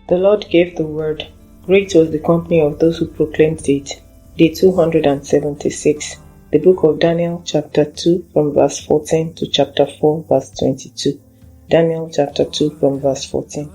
The Lord gave the word. Great was the company of those who proclaimed it. Day 276. The book of Daniel chapter 2 from verse 14 to chapter 4 verse 22. Daniel chapter 2 from verse 14.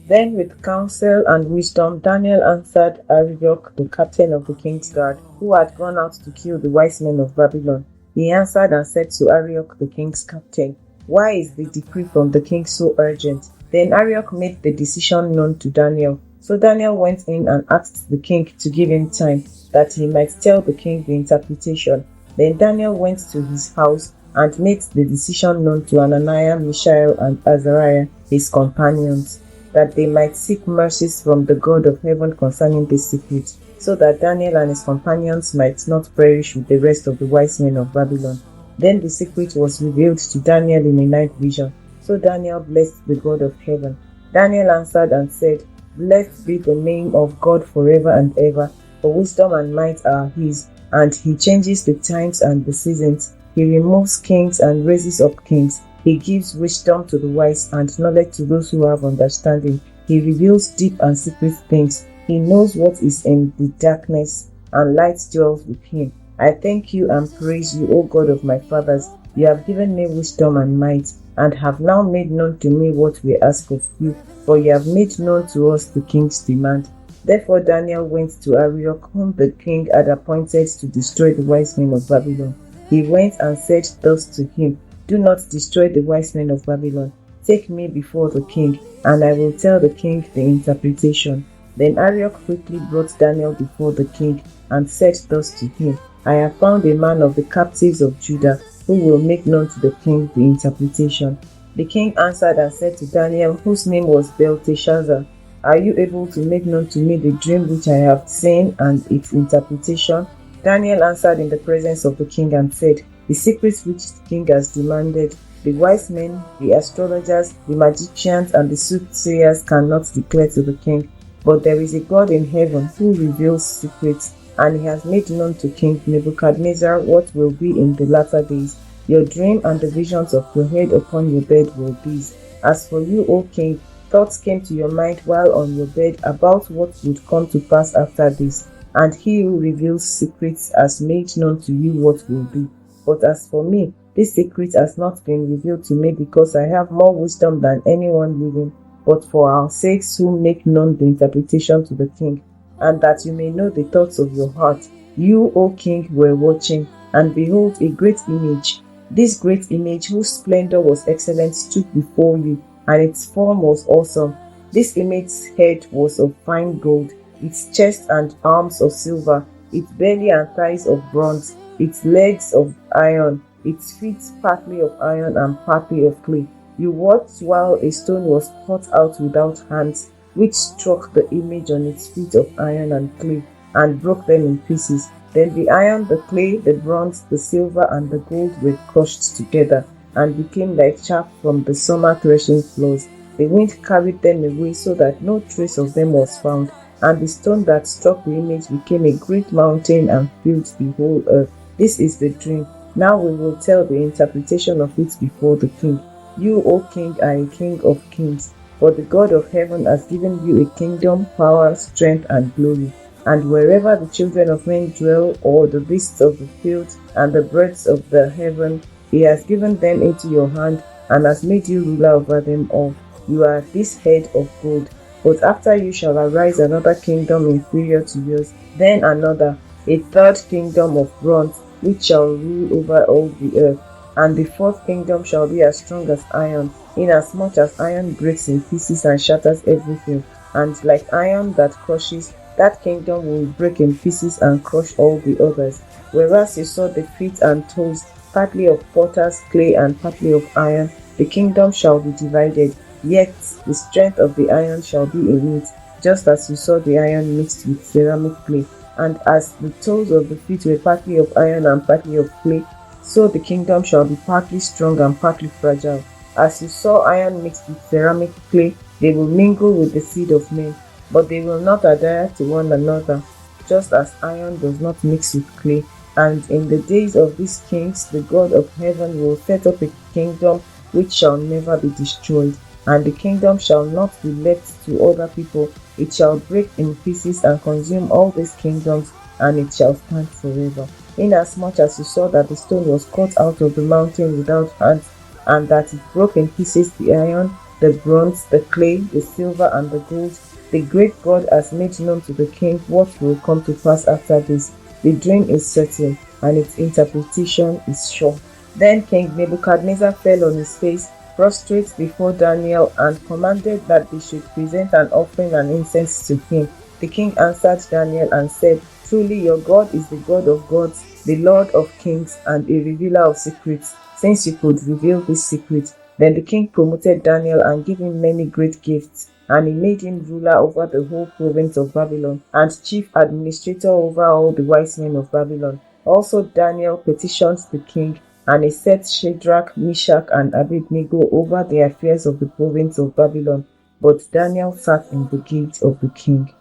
Then with counsel and wisdom Daniel answered Arioch, the captain of the king's guard, who had gone out to kill the wise men of Babylon. He answered and said to Arioch, the king's captain, "Why is the decree from the king so urgent?" Then Arioch made the decision known to Daniel. So Daniel went in and asked the king to give him time, that he might tell the king the interpretation. Then Daniel went to his house and made the decision known to Ananiah, Mishael, and Azariah, his companions, that they might seek mercies from the God of heaven concerning this secret, so that Daniel and his companions might not perish with the rest of the wise men of Babylon. Then the secret was revealed to Daniel in a night vision. So Daniel blessed the God of heaven. Daniel answered and said, "Blessed be the name of God forever and ever, for wisdom and might are his, and he changes the times and the seasons. He removes kings and raises up kings. He gives wisdom to the wise and knowledge to those who have understanding. He reveals deep and secret things. He knows what is in the darkness, and light dwells with him. I thank you and praise you, O God of my fathers. You have given me wisdom and might, and have now made known to me what we ask of you, for you have made known to us the king's demand." Therefore Daniel went to Arioch, whom the king had appointed to destroy the wise men of Babylon. He went and said thus to him, "Do not destroy the wise men of Babylon. Take me before the king, and I will tell the king the interpretation." Then Arioch quickly brought Daniel before the king, and said thus to him, "I have found a man of the captives of Judah, who will make known to the king the interpretation." The king answered and said to Daniel, whose name was Belteshazzar, "Are you able to make known to me the dream which I have seen and its interpretation?" Daniel answered in the presence of the king and said, "The secrets which the king has demanded, the wise men, the astrologers, the magicians, and the soothsayers cannot declare to the king. But there is a God in heaven who reveals secrets, and he has made known to King Nebuchadnezzar what will be in the latter days. Your dream and the visions of your head upon your bed were these. As for you, O king, thoughts came to your mind while on your bed about what would come to pass after this, and he who reveals secrets has made known to you what will be. But as for me, this secret has not been revealed to me because I have more wisdom than anyone living, but for our sakes who make known the interpretation to the king, and that you may know the thoughts of your heart. You, O king, were watching, and behold, a great image. This great image, whose splendor was excellent, stood before you, and its form was awesome. This image's head was of fine gold, its chest and arms of silver, its belly and thighs of bronze, its legs of iron, its feet partly of iron and partly of clay. You watched while a stone was cut out without hands, which struck the image on its feet of iron and clay, and broke them in pieces. Then the iron, the clay, the bronze, the silver, and the gold were crushed together, and became like chaff from the summer threshing floors. The wind carried them away, so that no trace of them was found, and the stone that struck the image became a great mountain and filled the whole earth. This is the dream. Now we will tell the interpretation of it before the king. You, O king, are a king of kings, for the God of heaven has given you a kingdom, power, strength, and glory. And wherever the children of men dwell, or the beasts of the field, and the birds of the heaven, he has given them into your hand, and has made you ruler over them all. You are this head of gold. But after you shall arise another kingdom inferior to yours, then another, a third kingdom of bronze, which shall rule over all the earth. And the fourth kingdom shall be as strong as iron, inasmuch as iron breaks in pieces and shatters everything. And like iron that crushes, that kingdom will break in pieces and crush all the others. Whereas you saw the feet and toes, partly of potter's clay and partly of iron, the kingdom shall be divided, yet the strength of the iron shall be in it, just as you saw the iron mixed with ceramic clay. And as the toes of the feet were partly of iron and partly of clay, so the kingdom shall be partly strong and partly fragile. As you saw iron mixed with ceramic clay, they will mingle with the seed of men, but they will not adhere to one another, just as iron does not mix with clay. And in the days of these kings, the God of heaven will set up a kingdom which shall never be destroyed. and the kingdom shall not be left to other people. It shall break in pieces and consume all these kingdoms, and it shall stand forever. Inasmuch as you saw that the stone was cut out of the mountain without hands, and that it broke in pieces the iron, the bronze, the clay, the silver, and the gold, the great God has made known to the king what will come to pass after this. The dream is certain, and its interpretation is sure. Then King Nebuchadnezzar fell on his face, prostrate before Daniel, and commanded that they should present an offering and incense to him. The king answered Daniel and said, Truly your God is the God of gods, the Lord of kings, and a revealer of secrets, since you could reveal this secret. Then the king promoted Daniel and gave him many great gifts, and he made him ruler over the whole province of Babylon, and chief administrator over all the wise men of Babylon. Also Daniel petitioned the king, and he set Shadrach, Meshach, and Abednego over the affairs of the province of Babylon. But Daniel sat in the gate of the king.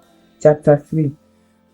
Chapter 3.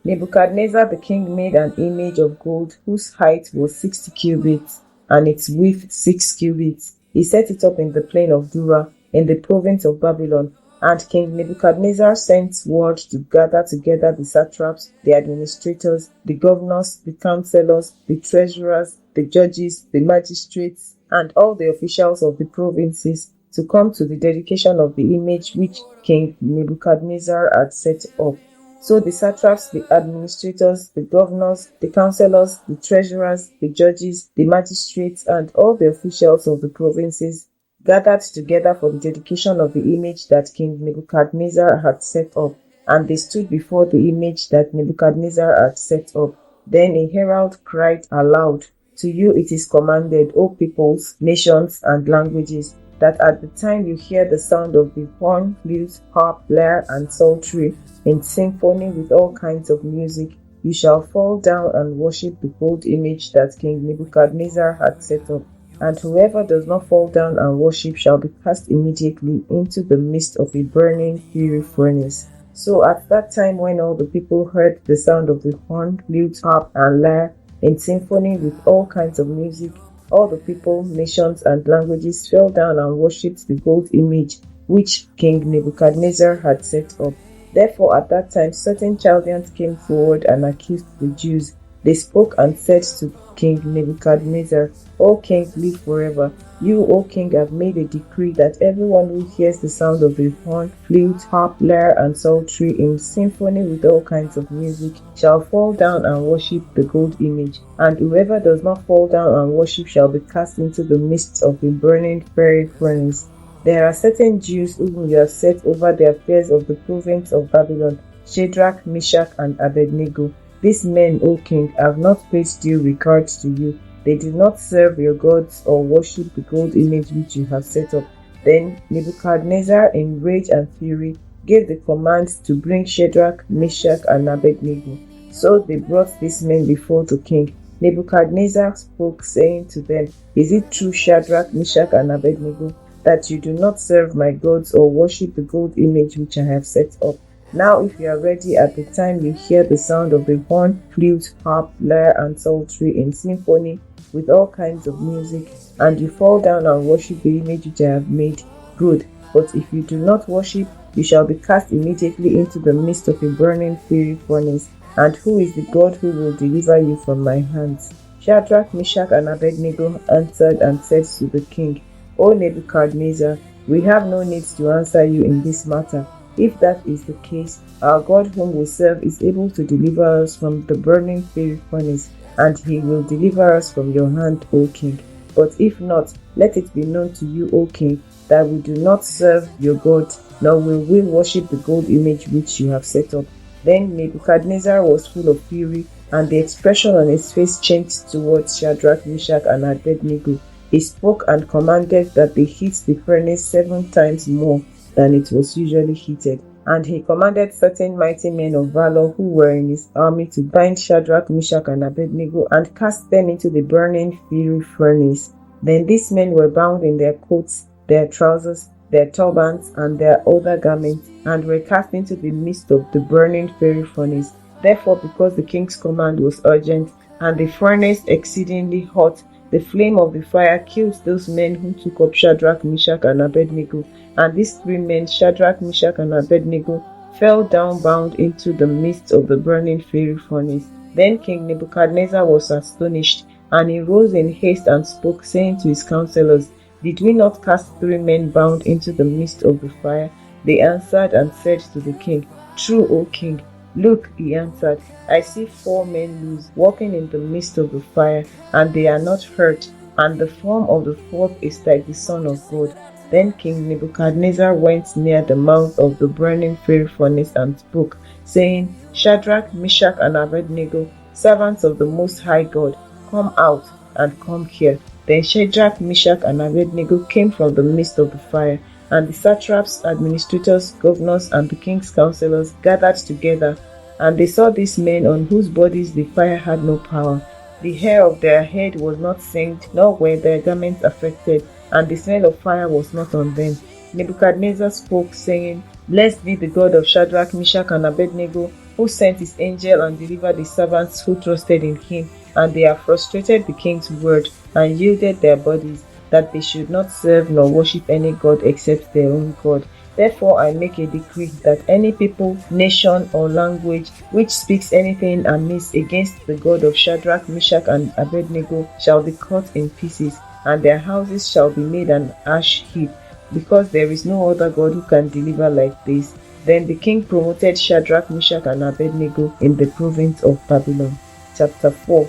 Nebuchadnezzar the king made an image of gold, whose height was 60 cubits, and its width 6 cubits. He set it up in the plain of Dura, in the province of Babylon. And King Nebuchadnezzar sent word to gather together the satraps, the administrators, the governors, the counselors, the treasurers, the judges, the magistrates, and all the officials of the provinces to come to the dedication of the image which King Nebuchadnezzar had set up. So the satraps, the administrators, the governors, the counselors, the treasurers, the judges, the magistrates, and all the officials of the provinces gathered together for the dedication of the image that King Nebuchadnezzar had set up, and they stood before the image that Nebuchadnezzar had set up. Then a herald cried aloud, To you it is commanded, O peoples, nations, and languages, that at the time you hear the sound of the horn, flute, harp, lyre, and psaltery, in symphony with all kinds of music, you shall fall down and worship the gold image that King Nebuchadnezzar had set up. And whoever does not fall down and worship shall be cast immediately into the midst of a burning fiery furnace. So at that time, when all the people heard the sound of the horn, flute, harp, and lyre, in symphony with all kinds of music, all the people, nations, and languages fell down and worshipped the gold image which King Nebuchadnezzar had set up. Therefore at that time certain Chaldeans came forward and accused the Jews. They spoke and said to King Nebuchadnezzar, O king, live forever. You, O king, have made a decree that everyone who hears the sound of the horn, flute, harp, lyre, and psaltery in symphony with all kinds of music shall fall down and worship the gold image. And whoever does not fall down and worship shall be cast into the midst of a burning fiery furnace. There are certain Jews whom you have set over the affairs of the province of Babylon, Shadrach, Meshach, and Abednego. These men, O king, have not paid due regard to you. They did not serve your gods or worship the gold image which you have set up. Then Nebuchadnezzar, in rage and fury, gave the command to bring Shadrach, Meshach, and Abednego. So they brought these men before the king. Nebuchadnezzar spoke, saying to them, Is it true, Shadrach, Meshach, and Abednego, that you do not serve my gods or worship the gold image which I have set up? Now if you are ready at the time you hear the sound of the horn, flute, harp, lyre, and psaltery in symphony with all kinds of music, and you fall down and worship the image which I have made, good. But if you do not worship, you shall be cast immediately into the midst of a burning fiery furnace. And who is the God who will deliver you from my hands? Shadrach, Meshach, and Abednego answered and said to the king, O Nebuchadnezzar, we have no need to answer you in this matter. If that is the case, our God whom we serve is able to deliver us from the burning fiery furnace, and he will deliver us from your hand, O king. But if not, let it be known to you, O king, that we do not serve your God, nor will we worship the gold image which you have set up. Then Nebuchadnezzar was full of fury, and the expression on his face changed towards Shadrach, Meshach, and Abednego. He spoke and commanded that they heat the furnace 7 times more than it was usually heated. And he commanded certain mighty men of valor who were in his army to bind Shadrach, Meshach, and Abednego and cast them into the burning fiery furnace. Then these men were bound in their coats, their trousers, their turbans, and their other garments, and were cast into the midst of the burning fiery furnace. Therefore, because the king's command was urgent, and the furnace exceedingly hot, the flame of the fire killed those men who took up Shadrach, Meshach, and Abednego. And these 3 men, Shadrach, Meshach, and Abednego, fell down bound into the midst of the burning fiery furnace. Then King Nebuchadnezzar was astonished, and he rose in haste and spoke, saying to his counselors, Did we not cast 3 men bound into the midst of the fire? They answered and said to the king, True, O king. Look, he answered, I see 4 men loose, walking in the midst of the fire, and they are not hurt, and the form of the 4th is like the Son of God. Then King Nebuchadnezzar went near the mouth of the burning fiery furnace and spoke, saying, Shadrach, Meshach, and Abednego, servants of the Most High God, come out and come here. Then Shadrach, Meshach, and Abednego came from the midst of the fire, and the satraps, administrators, governors, and the king's counselors gathered together, and they saw these men on whose bodies the fire had no power. The hair of their head was not singed, nor were their garments affected, and the smell of fire was not on them. Nebuchadnezzar spoke, saying, Blessed be the God of Shadrach, Meshach, and Abednego, who sent his angel and delivered his servants who trusted in him, and they have frustrated the king's word, and yielded their bodies, that they should not serve nor worship any god except their own God. Therefore I make a decree that any people, nation, or language which speaks anything amiss against the God of Shadrach, Meshach, and Abednego shall be cut in pieces, and their houses shall be made an ash heap, because there is no other God who can deliver like this. Then the king promoted Shadrach, Meshach, and Abednego in the province of Babylon. Chapter 4.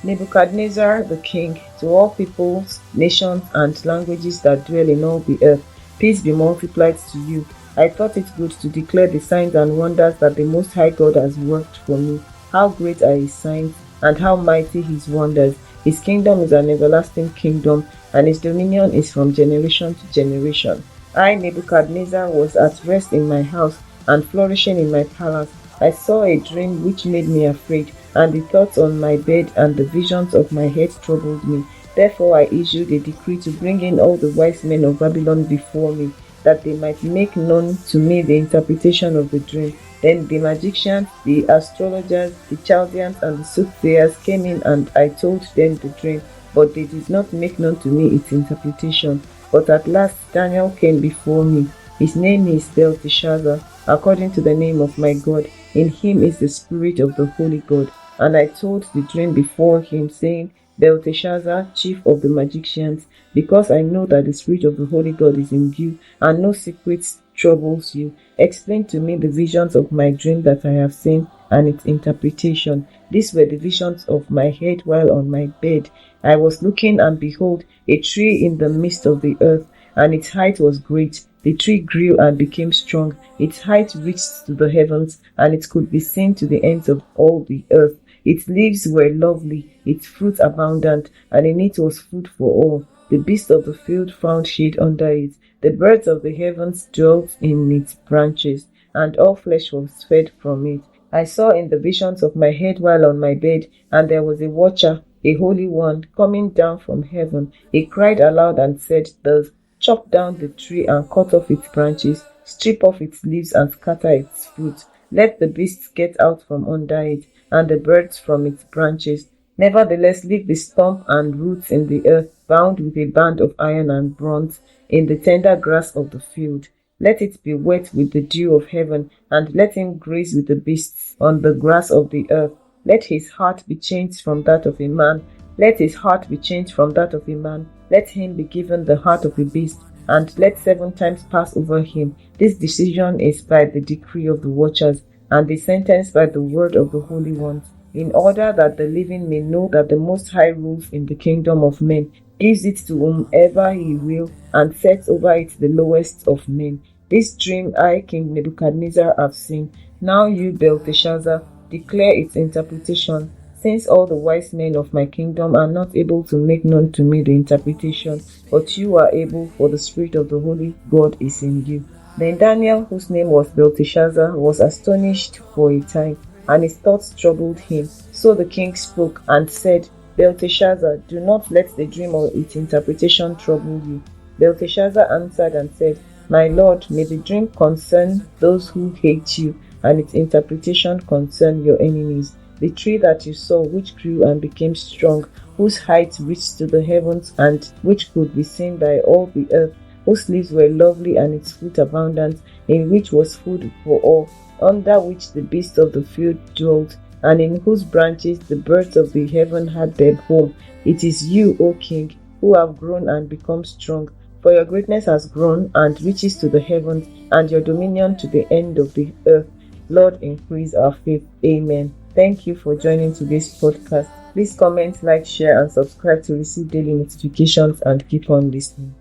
Nebuchadnezzar the king, to all peoples, nations, and languages that dwell in all the earth, peace be multiplied to you. I thought it good to declare the signs and wonders that the Most High God has worked for me. How great are his signs, and how mighty his wonders. His kingdom is an everlasting kingdom, and his dominion is from generation to generation. I, Nebuchadnezzar, was at rest in my house, and flourishing in my palace. I saw a dream which made me afraid, and the thoughts on my bed and the visions of my head troubled me. Therefore I issued a decree to bring in all the wise men of Babylon before me, that they might make known to me the interpretation of the dream. Then the magicians, the astrologers, the Chaldeans, and the soothsayers came in, and I told them the dream, but they did not make known to me its interpretation. But at last Daniel came before me. His name is Belteshazzar, according to the name of my God. In him is the spirit of the holy God. And I told the dream before him, saying, Belteshazzar, chief of the magicians, because I know that the spirit of the holy God is in you, and no secrets troubles you. Explain to me the visions of my dream that I have seen, and its interpretation. These were the visions of my head while on my bed. I was looking, and behold, a tree in the midst of the earth, and its height was great. The tree grew and became strong. Its height reached to the heavens, and it could be seen to the ends of all the earth. Its leaves were lovely, its fruit abundant, and in it was food for all. The beasts of the field found shade under it. The birds of the heavens dwelt in its branches, and all flesh was fed from it. I saw in the visions of my head while on my bed, and there was a watcher, a holy one, coming down from heaven. He cried aloud and said thus, Chop down the tree and cut off its branches, strip off its leaves and scatter its fruit. Let the beasts get out from under it, and the birds from its branches. Nevertheless, leave the stump and roots in the earth, bound with a band of iron and bronze, in the tender grass of the field. Let it be wet with the dew of heaven, and let him graze with the beasts on the grass of the earth. Let his heart be changed from that of a man. Let his heart be changed from that of a man. Let him be given the heart of a beast, and let 7 times pass over him. This decision is by the decree of the watchers, and the sentence by the word of the holy ones, in order that the living may know that the Most High rules in the kingdom of men, gives it to whomever he will, and sets over it the lowest of men. This dream I, King Nebuchadnezzar, have seen. Now you, Belteshazzar, declare its interpretation, since all the wise men of my kingdom are not able to make known to me the interpretation, but you are able, for the spirit of the holy God is in you. Then Daniel, whose name was Belteshazzar, was astonished for a time, and his thoughts troubled him. So the king spoke and said, Belteshazzar, do not let the dream or its interpretation trouble you. Belteshazzar answered and said, My lord, may the dream concern those who hate you, and its interpretation concern your enemies. The tree that you saw, which grew and became strong, whose height reached to the heavens, and which could be seen by all the earth, whose leaves were lovely and its fruit abundant, in which was food for all, under which the beasts of the field dwelt, and in whose branches the birds of the heaven had their home. It is you, O King, who have grown and become strong, for your greatness has grown and reaches to the heavens, and your dominion to the end of the earth. Lord, increase our faith. Amen. Thank you for joining today's podcast. Please comment, like, share, and subscribe to receive daily notifications, and keep on listening.